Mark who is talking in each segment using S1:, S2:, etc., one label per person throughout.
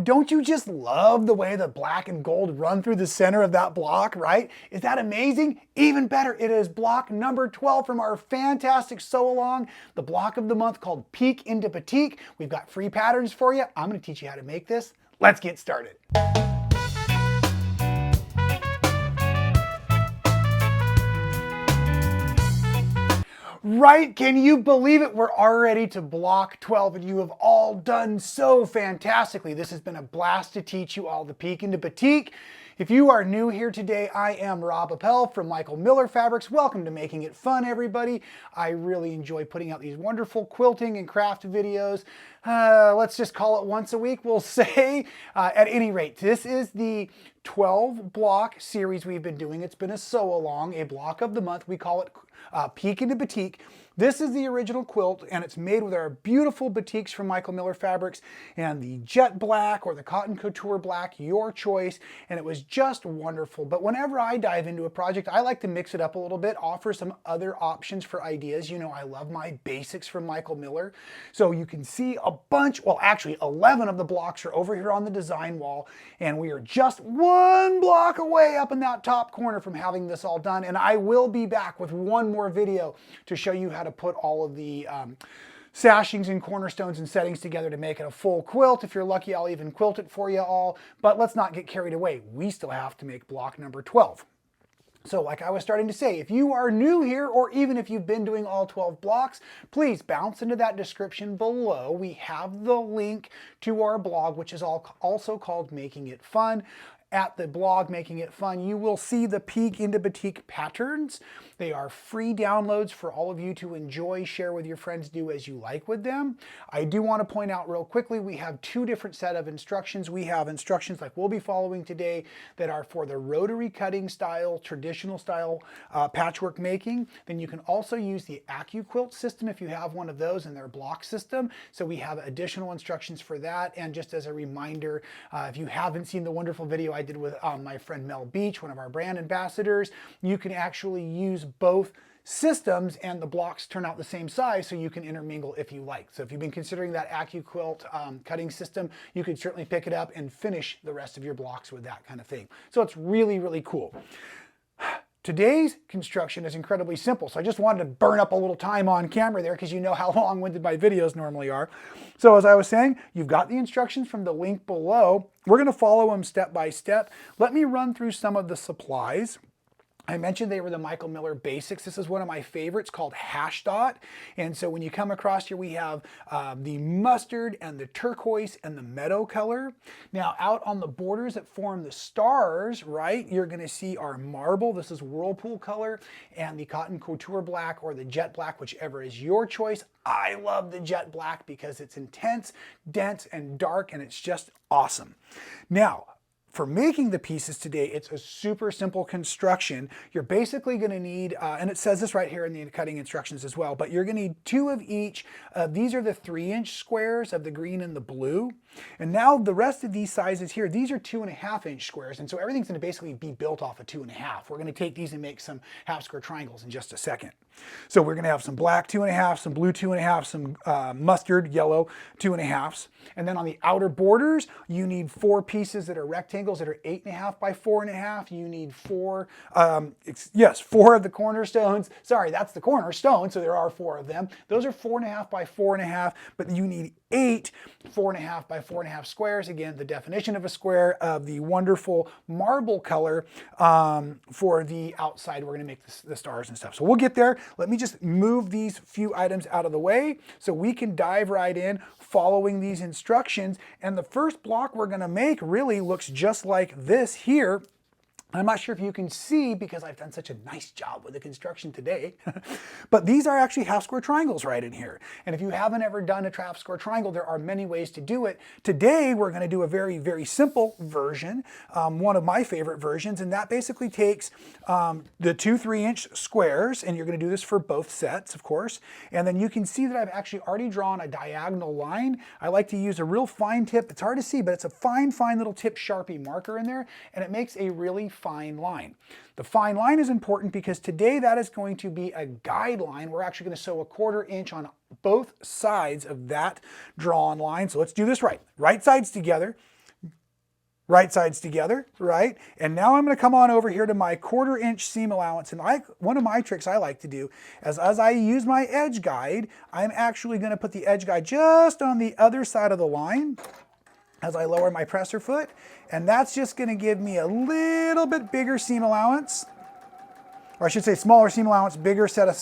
S1: don't you just love the way the black and gold run through the center of that block, right? Is that amazing? Even better, it is block number 12 from our fantastic sew along, the block of the month called Peek into Batik. We've got free patterns for you. I'm going to teach you how to make this. Let's get started. Right? Can you believe it? We're already to block 12 and you have all done so fantastically. This has been a blast to teach you all the Peek into Batik. If you are new here today, I am Rob Appell from Michael Miller Fabrics. Welcome to Making It Fun, everybody. I really enjoy putting out these wonderful quilting and craft videos. Let's just call it once a week, we'll say. At any rate, this is the 12 block series we've been doing. It's been a sew along, a block of the month. We call it Peek into Batik. This is the original quilt, and it's made with our beautiful batiks from Michael Miller Fabrics and the jet black or the cotton couture black, your choice, and it was just wonderful. But whenever I dive into a project, I like to mix it up a little bit, offer some other options for ideas. You know, I love my basics from Michael Miller. So you can see a bunch, well actually 11 of the blocks are over here on the design wall, and we are just one block away up in that top corner from having this all done. And I will be back with one more video to show you how to put all of the sashings and cornerstones and settings together to make it a full quilt. If you're lucky, I'll even quilt it for you all, but let's not get carried away. We still have to make block number 12. So like I was starting to say, if you are new here, or even if you've been doing all 12 blocks, please bounce into that description below. We have the link to our blog, which is also called Making It Fun. At the blog Making It Fun, you will see the Peek into Batik patterns. They are free downloads for all of you to enjoy, share with your friends, do as you like with them. I do want to point out real quickly, we have two different set of instructions. We have instructions like we'll be following today that are for the rotary cutting style, traditional style patchwork making. Then you can also use the AccuQuilt system if you have one of those in their block system. So we have additional instructions for that. And just as a reminder, if you haven't seen the wonderful video I did with my friend Mel Beach, one of our brand ambassadors, you can actually use both systems and the blocks turn out the same size, so you can intermingle if you like. So if you've been considering that AccuQuilt cutting system, you could certainly pick it up and finish the rest of your blocks with that kind of thing. So it's really, really cool. Today's construction is incredibly simple, so I just wanted to burn up a little time on camera there because you know how long-winded my videos normally are. So as I was saying, you've got the instructions from the link below. We're going to follow them step by step. Let me run through some of the supplies. I mentioned they were the Michael Miller Basics. This is one of my favorites called Hash Dot. And so when you come across here, we have the mustard and the turquoise and the meadow color. Now out on the borders that form the stars, right, you're gonna see our marble. This is whirlpool color, and the cotton couture black or the jet black, whichever is your choice. I love the jet black because it's intense, dense, and dark, and it's just awesome. Now, for making the pieces today, it's a super simple construction. You're basically going to need, and it says this right here in the cutting instructions as well, but you're going to need two of each. These are the 3-inch squares of the green and the blue. And now the rest of these sizes here, these are 2.5-inch squares. And so everything's going to basically be built off of 2.5. We're going to take these and make some half square triangles in just a second. So we're going to have some black 2.5, some blue 2.5, some mustard yellow 2.5s. And then on the outer borders, you need 4 pieces that are rectangles that are 8.5 by 4.5. You need 4 of the cornerstones. Sorry, that's the cornerstone, so there are 4 of them. Those are 4.5 by 4.5, but you need 8 4.5 by 4.5 squares. Again, the definition of a square of the wonderful marble color for the outside. We're going to make the stars and stuff. So we'll get there. Let me just move these few items out of the way so we can dive right in following these instructions. And the first block we're going to make really looks just like this here. I'm not sure if you can see because I've done such a nice job with the construction today, but these are actually half square triangles right in here. And if you haven't ever done a half square triangle, there are many ways to do it. Today, we're going to do a very, very simple version, one of my favorite versions, and that basically takes the two 3-inch squares, and you're going to do this for both sets, of course, and then you can see that I've actually already drawn a diagonal line. I like to use a real fine tip. It's hard to see, but it's a fine, fine little tip Sharpie marker in there, and it makes a really fine line. The fine line is important because today that is going to be a guideline. We're actually going to sew a 1/4 inch on both sides of that drawn line. So let's do this right. Right sides together. right sides together, right? And now I'm going to come on over here to my 1/4 inch seam allowance. And one of my tricks I like to do is as I use my edge guide, I'm actually going to put the edge guide just on the other side of the line as I lower my presser foot. And that's just going to give me a little bit bigger seam allowance, or I should say smaller seam allowance, bigger set of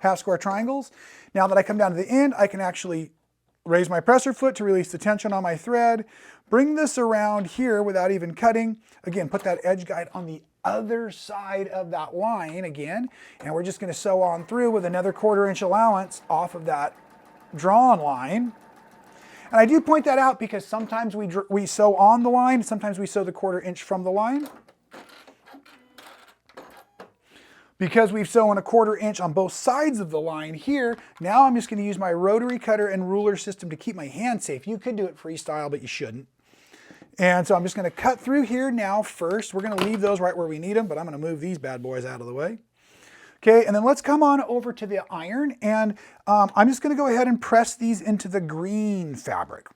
S1: half square triangles. Now that I come down to the end, I can actually raise my presser foot to release the tension on my thread, bring this around here without even cutting. Again, put that edge guide on the other side of that line again, and we're just going to sew on through with another 1/4 inch allowance off of that drawn line. And I do point that out because sometimes we sew on the line, sometimes we sew the 1/4 inch from the line. Because we've sewn a 1/4 inch on both sides of the line here, now I'm just going to use my rotary cutter and ruler system to keep my hand safe. You could do it freestyle, but you shouldn't. And so I'm just going to cut through here now first. We're going to leave those right where we need them, but I'm going to move these bad boys out of the way. Okay, and then let's come on over to the iron, and I'm just going to go ahead and press these into the green fabric.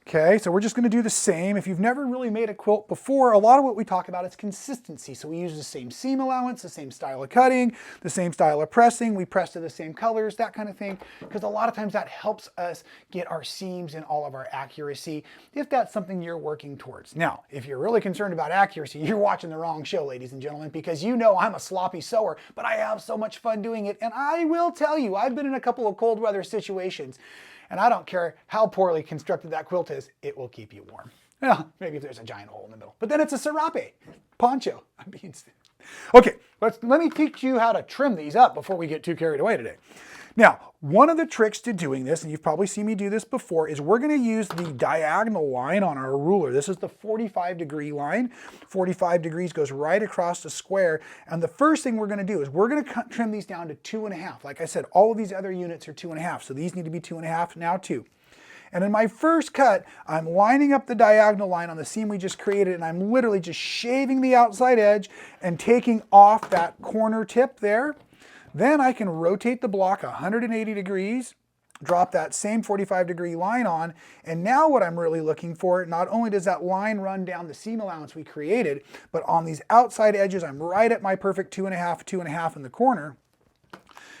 S1: Okay, so we're just going to do the same. If you've never really made a quilt before, a lot of what we talk about is consistency. So we use the same seam allowance, the same style of cutting, the same style of pressing. We press to the same colors, that kind of thing, because a lot of times that helps us get our seams and all of our accuracy if that's something you're working towards. Now, if you're really concerned about accuracy, you're watching the wrong show, ladies and gentlemen, because you know I'm a sloppy sewer, but I have so much fun doing it. And I will tell you, I've been in a couple of cold weather situations, and I don't care how poorly constructed that quilt is, it will keep you warm. Well, maybe if there's a giant hole in the middle. But then it's a serape poncho. Okay, let me teach you how to trim these up before we get too carried away today. Now, one of the tricks to doing this, and you've probably seen me do this before, is we're going to use the diagonal line on our ruler. This is the 45-degree line. 45 degrees goes right across the square. And the first thing we're going to do is we're going to trim these down to 2.5. Like I said, all of these other units are 2.5. So these need to be 2.5, now 2. And in my first cut, I'm lining up the diagonal line on the seam we just created, and I'm literally just shaving the outside edge and taking off that corner tip there. Then I can rotate the block 180 degrees, drop that same 45-degree line on, and now what I'm really looking for, not only does that line run down the seam allowance we created, but on these outside edges, I'm right at my perfect 2.5, 2.5 in the corner.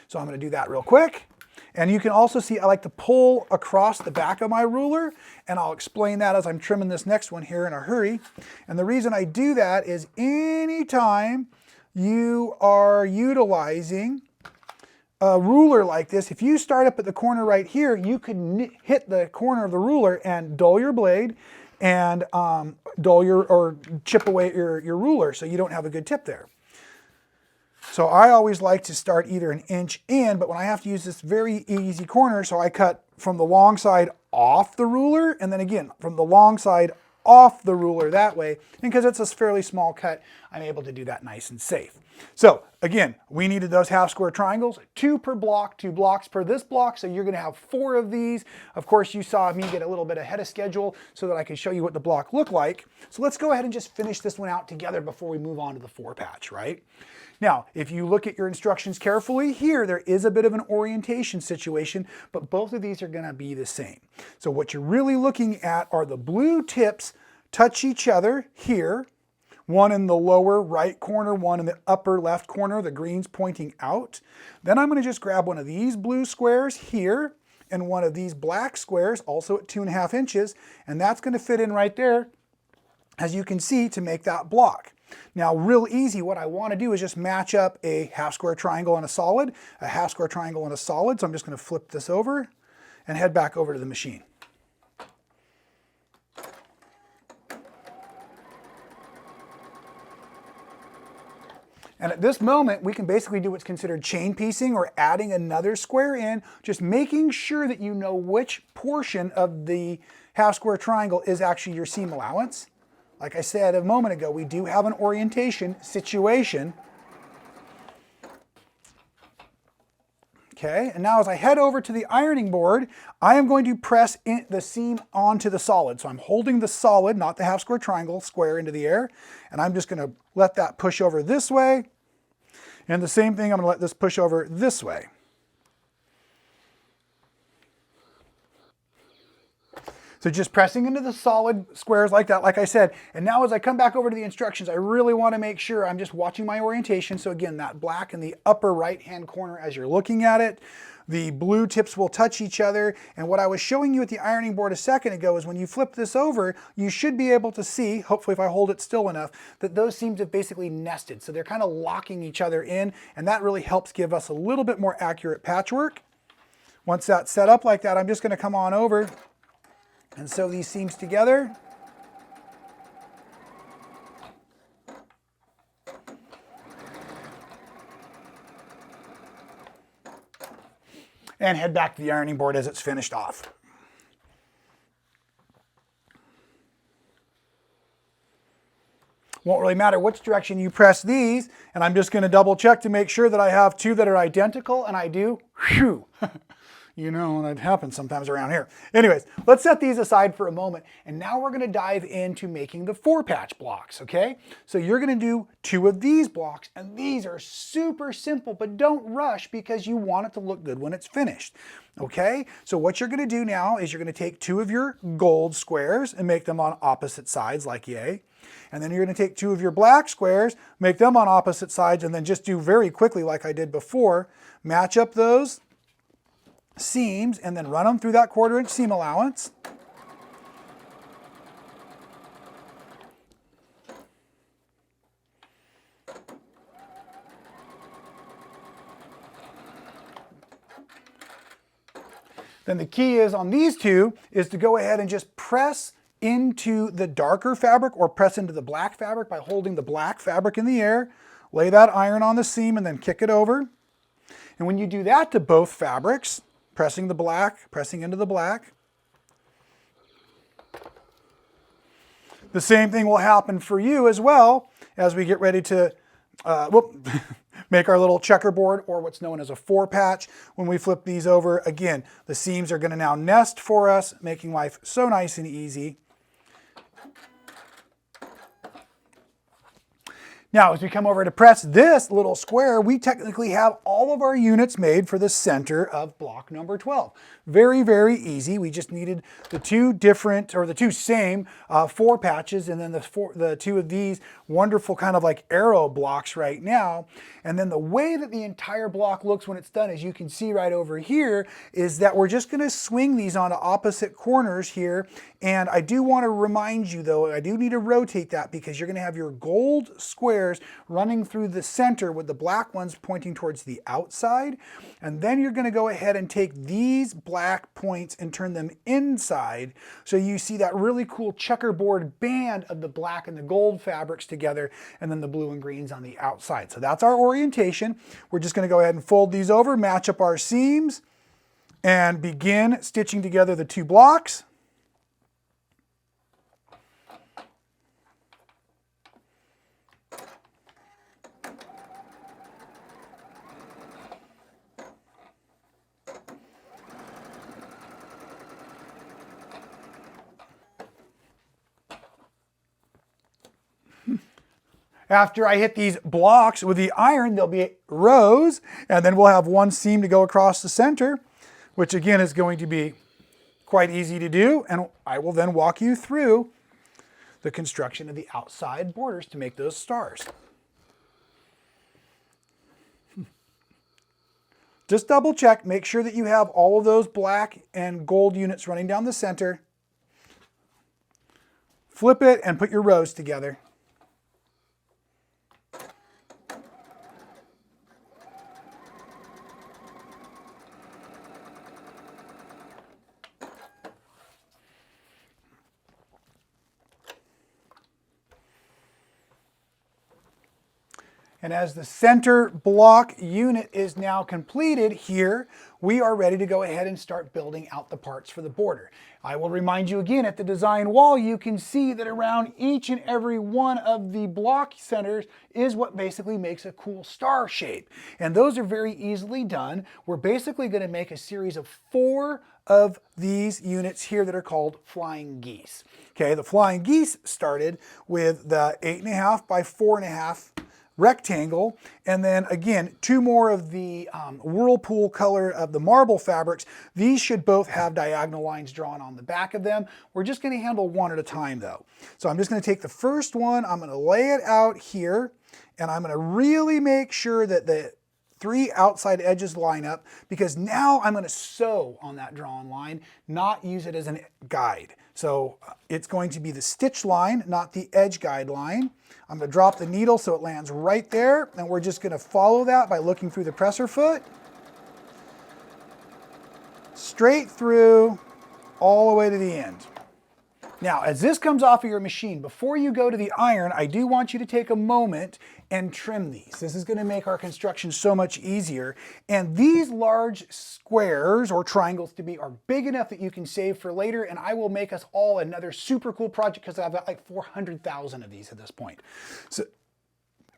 S1: So I'm going to do that real quick. And you can also see I like to pull across the back of my ruler, and I'll explain that as I'm trimming this next one here in a hurry. And the reason I do that is anytime you are utilizing a ruler like this, if you start up at the corner right here, you could hit the corner of the ruler and dull your blade and or chip away your ruler so you don't have a good tip there. So I always like to start either an inch in, but when I have to use this very easy corner, so I cut from the long side off the ruler, and then again from the long side off the ruler that way. And because it's a fairly small cut, I'm able to do that nice and safe. So again, we needed those half square triangles, 2 per block, 2 blocks per this block. So you're going to have 4 of these. Of course, you saw me get a little bit ahead of schedule so that I could show you what the block looked like. So let's go ahead and just finish this one out together before we move on to the 4 patch, right? Now, if you look at your instructions carefully here, there is a bit of an orientation situation, but both of these are going to be the same. So what you're really looking at are the blue tips touch each other here, one in the lower right corner, one in the upper left corner, the green's pointing out. Then I'm going to just grab one of these blue squares here and one of these black squares, also at 2.5 inches, and that's going to fit in right there, as you can see, to make that block. Now, real easy, what I want to do is just match up a half square triangle and a solid, a half square triangle and a solid. So I'm just going to flip this over and head back over to the machine. And at this moment, we can basically do what's considered chain piecing or adding another square in, just making sure that you know which portion of the half square triangle is actually your seam allowance. Like I said a moment ago, we do have an orientation situation. Okay, and now as I head over to the ironing board, I am going to press the seam onto the solid. So I'm holding the solid, not the half square triangle, square into the air, and I'm just going to let that push over this way. And the same thing, I'm going to let this push over this way. So just pressing into the solid squares like that, like I said. And now as I come back over to the instructions, I really want to make sure I'm just watching my orientation. So again, that black in the upper right-hand corner as you're looking at it. The blue tips will touch each other. And what I was showing you at the ironing board a second ago is when you flip this over, you should be able to see, hopefully if I hold it still enough, that those seams have basically nested. So they're kind of locking each other in, and that really helps give us a little bit more accurate patchwork. Once that's set up like that, I'm just going to come on over and sew these seams together. And head back to the ironing board as it's finished off. Won't really matter which direction you press these, and I'm just going to double check to make sure that I have two that are identical, and I do. Whew. You know, that happens sometimes around here. Anyways, let's set these aside for a moment, and now we're going to dive into making the 4-patch blocks, okay? So you're going to do 2 of these blocks, and these are super simple, but don't rush because you want it to look good when it's finished, okay? So what you're going to do now is you're going to take 2 of your gold squares and make them on opposite sides like yay. And then you're going to take 2 of your black squares, make them on opposite sides, and then just do very quickly like I did before, match up those seams and then run them through that 1/4 inch seam allowance. Then the key is on these 2 is to go ahead and just press into the darker fabric or press into the black fabric by holding the black fabric in the air, lay that iron on the seam and then kick it over. And when you do that to both fabrics, pressing the black, pressing into the black, the same thing will happen for you as well as we get ready to make our little checkerboard, or what's known as a 4-patch. When we flip these over, again, the seams are going to now nest for us, making life so nice and easy. Now, as we come over to press this little square, we technically have all of our units made for the center of block number 12. Very, very easy. We just needed the 2 different, or the 2 same 4 patches, and then the 2 of these wonderful kind of like arrow blocks right now. And then the way that the entire block looks when it's done, as you can see right over here, is that we're just going to swing these onto opposite corners here. And I do want to remind you though, I do need to rotate that because you're going to have your gold squares running through the center with the black ones pointing towards the outside. And then you're going to go ahead and take these black points and turn them inside. So you see that really cool checkerboard band of the black and the gold fabrics together, and then the blue and greens on the outside. So that's our orientation. We're just going to go ahead and fold these over, match up our seams, and begin stitching together the 2 blocks. After I hit these blocks with the iron, there'll be rows, and then we'll have 1 seam to go across the center, which again is going to be quite easy to do. And I will then walk you through the construction of the outside borders to make those stars. Just double check, make sure that you have all of those black and gold units running down the center. Flip it and put your rows together. And as the center block unit is now completed here, we are ready to go ahead and start building out the parts for the border. I will remind you again, at the design wall, you can see that around each and every one of the block centers is what basically makes a cool star shape. And those are very easily done. We're basically going to make a series of 4 of these units here that are called flying geese. Okay, the flying geese started with the 8.5 by 4.5 rectangle, and then again 2 more of the whirlpool color of the marble fabrics. These should both have diagonal lines drawn on the back of them. We're just going to handle one at a time though. So I'm just going to take the first one, I'm going to lay it out here, and I'm going to really make sure that the 3 outside edges line up, because now I'm going to sew on that drawn line, not use it as a guide. So it's going to be the stitch line, not the edge guide line. I'm going to drop the needle so it lands right there, and we're just going to follow that by looking through the presser foot, straight through, all the way to the end. Now, as this comes off of your machine, before you go to the iron, I do want you to take a moment and trim these. This is going to make our construction so much easier. And these large squares or triangles to be are big enough that you can save for later, and I will make us all another super cool project because I've got like 400,000 of these at this point. So,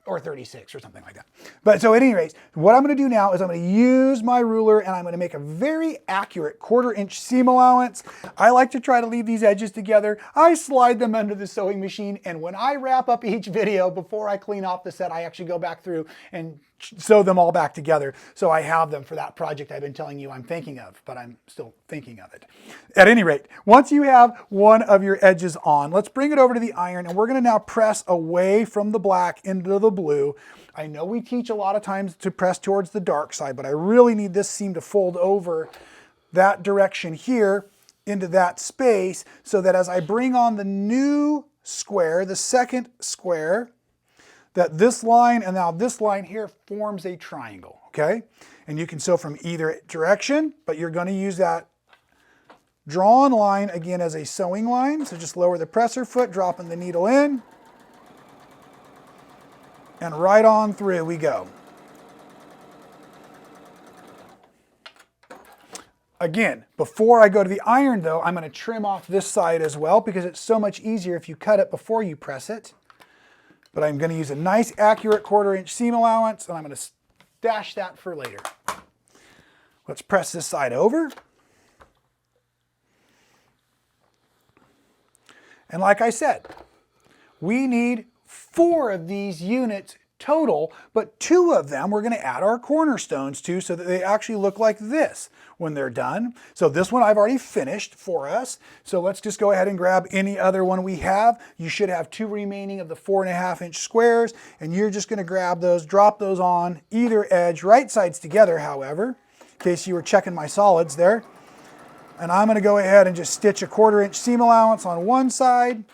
S1: or 36 or something like that. But so at any rate, what I'm going to do now is I'm going to use my ruler and I'm going to make a very accurate 1/4 inch seam allowance. I like to try to leave these edges together. I slide them under the sewing machine, and when I wrap up each video, before I clean off the set, I actually go back through and sew them all back together. So I have them for that project I've been telling you I'm thinking of, but I'm still thinking of it. At any rate, once you have one of your edges on, let's bring it over to the iron, and we're going to now press away from the black into the blue. I know we teach a lot of times to press towards the dark side, but I really need this seam to fold over that direction here into that space, so that as I bring on the new square, the second square, that this line and now this line here forms a triangle, okay? And you can sew from either direction, but you're going to use that drawn line again as a sewing line. So just lower the presser foot, dropping the needle in, and right on through we go. Again, before I go to the iron though, I'm going to trim off this side as well, because it's so much easier if you cut it before you press it. But I'm going to use a nice accurate 1/4 inch seam allowance, and I'm going to stash that for later. Let's press this side over. And like I said, we need 4 of these units total, but 2 of them we're going to add our cornerstones to, so that they actually look like this when they're done. So this one I've already finished for us. So let's just go ahead and grab any other one we have. You should have 2 remaining of the 4.5 inch squares, and you're just going to grab those, drop those on either edge, right sides together, however, in case you were checking my solids there. And I'm going to go ahead and just stitch a 1/4 inch seam allowance on one side.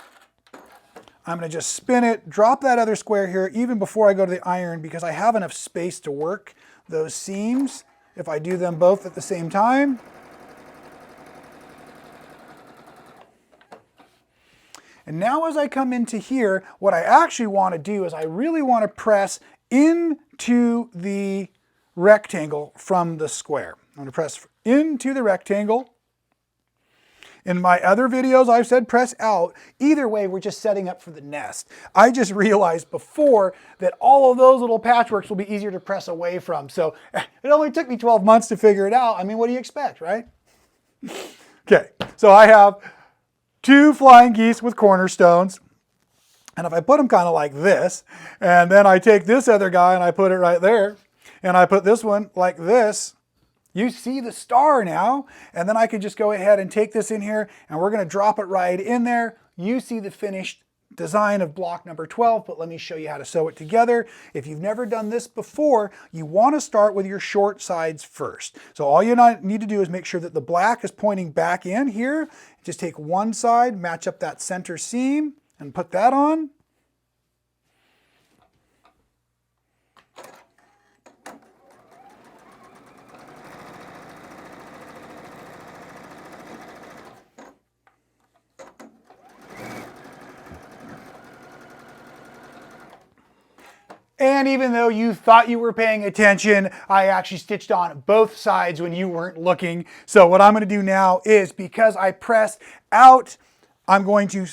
S1: I'm going to just spin it, drop that other square here even before I go to the iron, because I have enough space to work those seams if I do them both at the same time. And now as I come into here, what I actually want to do is I really want to press into the rectangle from the square. I'm going to press into the rectangle. In my other videos, I've said press out. Either way, we're just setting up for the nest. I just realized before that all of those little patchworks will be easier to press away from. So it only took me 12 months to figure it out. I mean, what do you expect, right? Okay, so I have 2 flying geese with cornerstones. And if I put them kind of like this, and then I take this other guy and I put it right there, and I put this one like this, you see the star now, and then I can just go ahead and take this in here, and we're going to drop it right in there. You see the finished design of block number 12, but let me show you how to sew it together. If you've never done this before, you want to start with your short sides first. So all you need to do is make sure that the black is pointing back in here. Just take one side, match up that center seam, and put that on. And even though you thought you were paying attention, I actually stitched on both sides when you weren't looking. So what I'm going to do now is, because I pressed out, I'm going to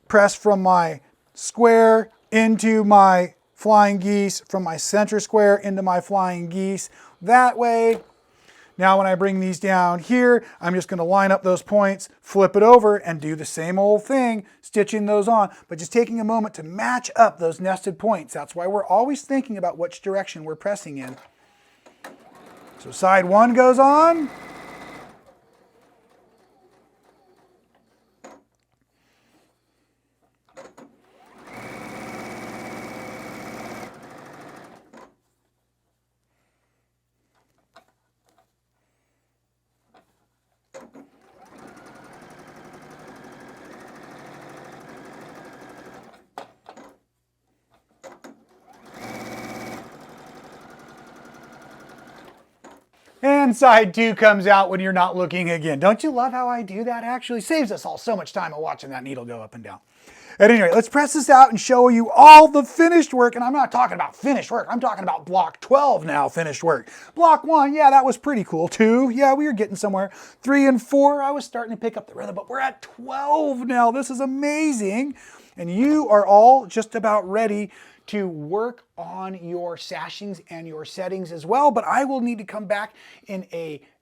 S1: press from my square into my flying geese, from my center square into my flying geese. That way, Now when I bring these down here, I'm just going to line up those points, flip it over, and do the same old thing, stitching those on, but just taking a moment to match up those nested points. That's why we're always thinking about which direction we're pressing in. So side one goes on. And side two comes out when you're not looking again. Don't you love how I do that? Actually saves us all so much time of watching that needle go up and down. At any rate, let's press this out and show you all the finished work. And I'm not talking about finished work. I'm talking about block 12 now finished work. Block 1, yeah, that was pretty cool. 2, yeah, we were getting somewhere. 3 and 4, I was starting to pick up the rhythm, but we're at 12 now. This is amazing. And you are all just about ready to work on your sashings and your settings as well, but I will need to come back in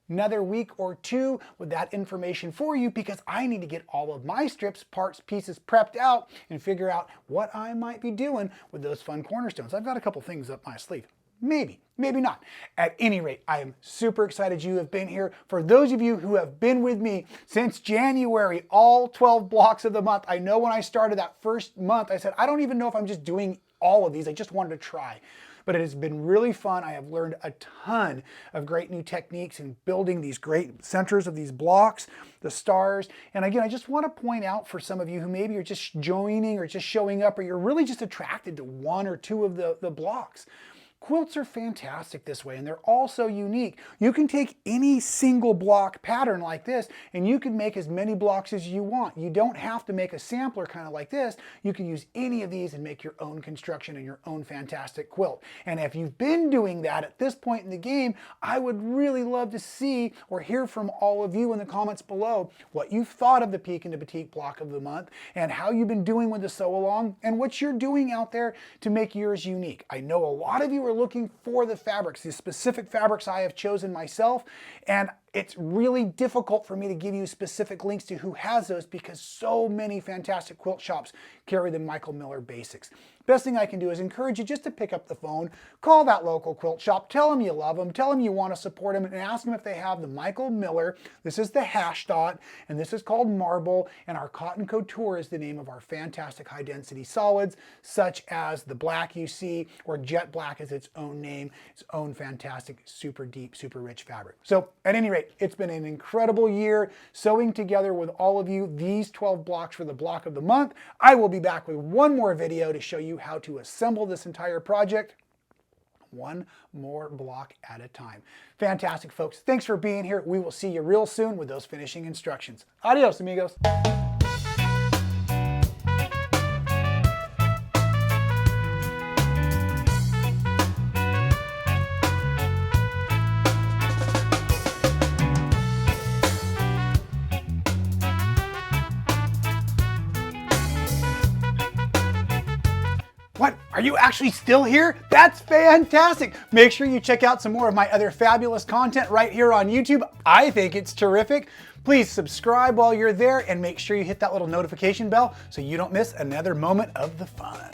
S1: another week or two with that information for you, because I need to get all of my strips, parts, pieces prepped out and figure out what I might be doing with those fun cornerstones. I've got a couple things up my sleeve. Maybe, maybe not. At any rate, I am super excited you have been here. For those of you who have been with me since January, all 12 blocks of the month, I know when I started that first month, I said, I don't even know if I'm just doing all of these. I just wanted to try. But it has been really fun. I have learned a ton of great new techniques in building these great centers of these blocks, the stars. And again, I just want to point out for some of you who maybe are just joining or just showing up, or you're really just attracted to one or two of the blocks. Quilts are fantastic this way, and they're all so unique. You can take any single block pattern like this, and you can make as many blocks as you want. You don't have to make a sampler kind of like this. You can use any of these and make your own construction and your own fantastic quilt. And if you've been doing that at this point in the game, I would really love to see or hear from all of you in the comments below what you've thought of the Peek into Batik block of the month, and how you've been doing with the sew along, and what you're doing out there to make yours unique. I know a lot of you are looking for the fabrics, the specific fabrics I have chosen myself, and it's really difficult for me to give you specific links to who has those, because so many fantastic quilt shops carry the Michael Miller basics. Best thing I can do is encourage you just to pick up the phone, call that local quilt shop, tell them you love them, tell them you want to support them, and ask them if they have the Michael Miller. This is the hash dot, and this is called Marble, and our Cotton Couture is the name of our fantastic high density solids, such as the black you see, or jet black is its own name, its own fantastic, super deep, super rich fabric. So at any rate, it's been an incredible year sewing together with all of you these 12 blocks for the block of the month. I will be back with one more video to show you how to assemble this entire project, one more block at a time. Fantastic, folks. Thanks for being here. We will see you real soon with those finishing instructions. Adios, amigos. What? Are you actually still here? That's fantastic. Make sure you check out some more of my other fabulous content right here on YouTube. I think it's terrific. Please subscribe while you're there, and make sure you hit that little notification bell so you don't miss another moment of the fun.